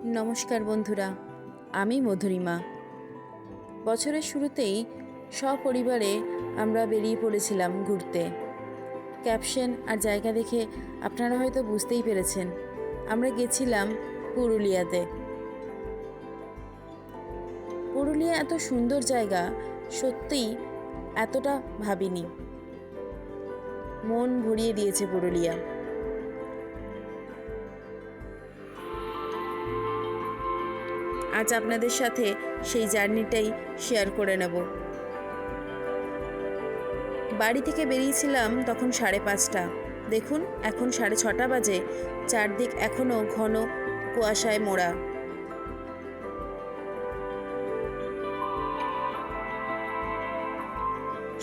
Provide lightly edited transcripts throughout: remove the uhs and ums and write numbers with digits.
নমস্কার বন্ধুরা, আমি মধুরিমা। বছরের শুরুতেই সপরিবারে আমরা বেরিয়ে পড়েছিলাম ঘুরতে। ক্যাপশন আর জায়গা দেখে আপনারা হয়তো বুঝতেই পেরেছেন, আমরা গেছিলাম পুরুলিয়াতে। পুরুলিয়া এত সুন্দর জায়গা, সত্যিই এতটা ভাবিনি। মন ভরিয়ে দিয়েছে পুরুলিয়া। আজ আপনাদের সাথে সেই জার্নিটাই শেয়ার করে নেব। বাড়ি থেকে বেরিয়েছিলাম তখন 5:30। দেখুন এখন 6:30 বাজে, চারদিক এখনও ঘন কুয়াশায় মোড়া।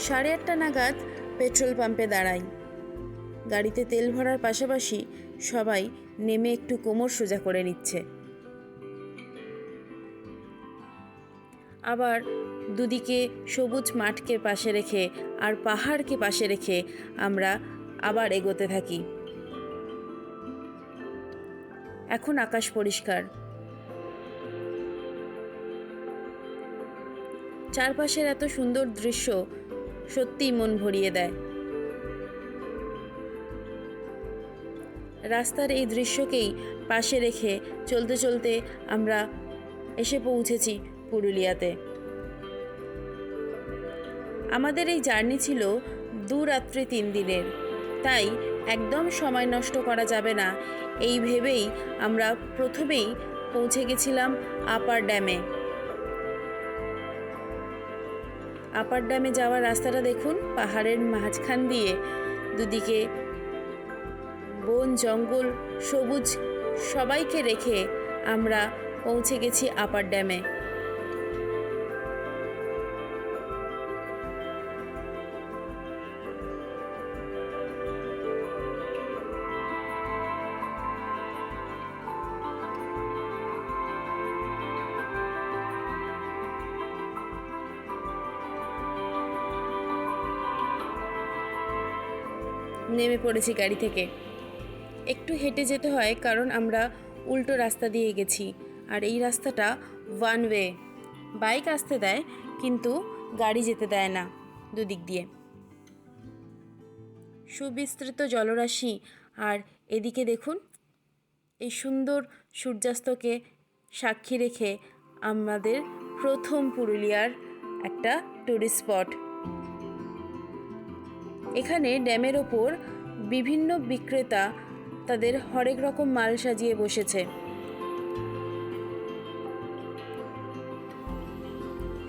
সাড়ে 8টা নাগাদ পেট্রোল পাম্পে দাঁড়াই। গাড়িতে তেল ভরার পাশাপাশি সবাই নেমে একটু কোমর সোজা করে নিচ্ছে। আবার দুদিকে সবুজ মাঠকে পাশে রেখে আর পাহাড়কে পাশে রেখে আমরা আবার এগোতে থাকি। এখন আকাশ পরিষ্কার, চারপাশের এত সুন্দর দৃশ্য সত্যিই মন ভরিয়ে দেয়। রাস্তার এই দৃশ্যকেই পাশে রেখে চলতে চলতে আমরা এসে পৌঁছেছি পুরুলিয়াতে। আমাদের এই জার্নি ছিল 2 রাত্রি 3 দিনের, তাই একদম সময় নষ্ট করা যাবে না এই ভেবেই আমরা প্রথমেই পৌঁছে গেছিলাম আপার ড্যামে। আপার ড্যামে যাওয়ার রাস্তাটা দেখুন, পাহাড়ের মাঝখান দিয়ে দুদিকে বন জঙ্গল সবুজ সবাইকে রেখে আমরা পৌঁছে গেছি আপার ড্যামে। নেমে পড়েছি গাড়ি থেকে। একটু হেঁটে যেতে হয় কারণ আমরা উল্টো রাস্তা দিয়ে গেছি, আর এই রাস্তাটা 1 ওয়ে। বাইক আসতে দেয় কিন্তু গাড়ি যেতে দেয় না দুদিক দিয়ে। সুবিস্তৃত জলরাশি, আর এদিকে দেখুন এই সুন্দর সূর্যাস্তকে সাক্ষী রেখে আমাদের প্রথম পুরুলিয়ার একটা টুরিস্ট স্পট। এখানে ড্যামের ওপর বিভিন্ন বিক্রেতা তাদের হরেক রকম মাল সাজিয়ে বসেছে।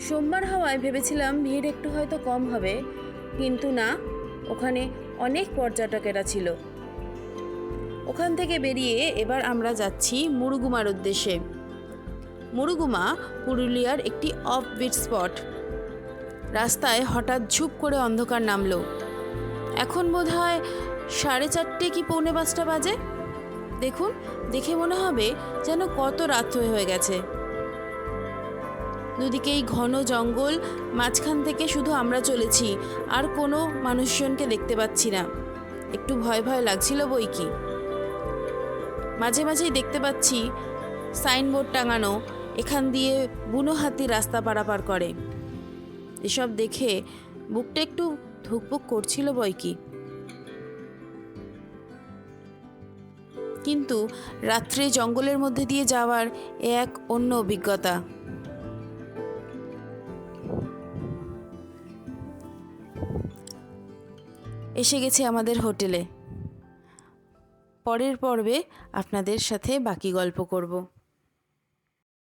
সোমবার হওয়ায় ভেবেছিলাম ভিড় একটু হয়তো কম হবে, কিন্তু না, ওখানে অনেক পর্যটকেরা ছিল। ওখান থেকে বেরিয়ে এবার আমরা যাচ্ছি মুরুগুমার উদ্দেশ্যে। মুরুগুমা পুরুলিয়ার একটি অফবিট স্পট। রাস্তায় হঠাৎ ঝুপ করে অন্ধকার নামলো। এখন বোধহয় 4:30 কি 4:45 বাজে। দেখুন, দেখে মনে হবে যেন কত রাত হয়ে গেছে। দুদিকেই ঘন জঙ্গল, মাঝখান থেকে শুধু আমরা চলেছি, আর কোনো মানুষজনকে দেখতে পাচ্ছি না। একটু ভয় ভয় লাগছিল বই কি। মাঝে মাঝেই দেখতে পাচ্ছি সাইনবোর্ড টাঙানো, এখান দিয়ে বুনো হাতি রাস্তা পারাপার করে। এসব দেখে বুকটা একটু ধুকপুক করছিল বই কি। কিন্তু রাত্রে জঙ্গলের মধ্যে দিয়ে যাওয়ার এক অন্য অভিজ্ঞতা। এসে গেছি আমাদের হোটেলে। পরের পর্বে আপনাদের সাথে বাকি গল্প করব।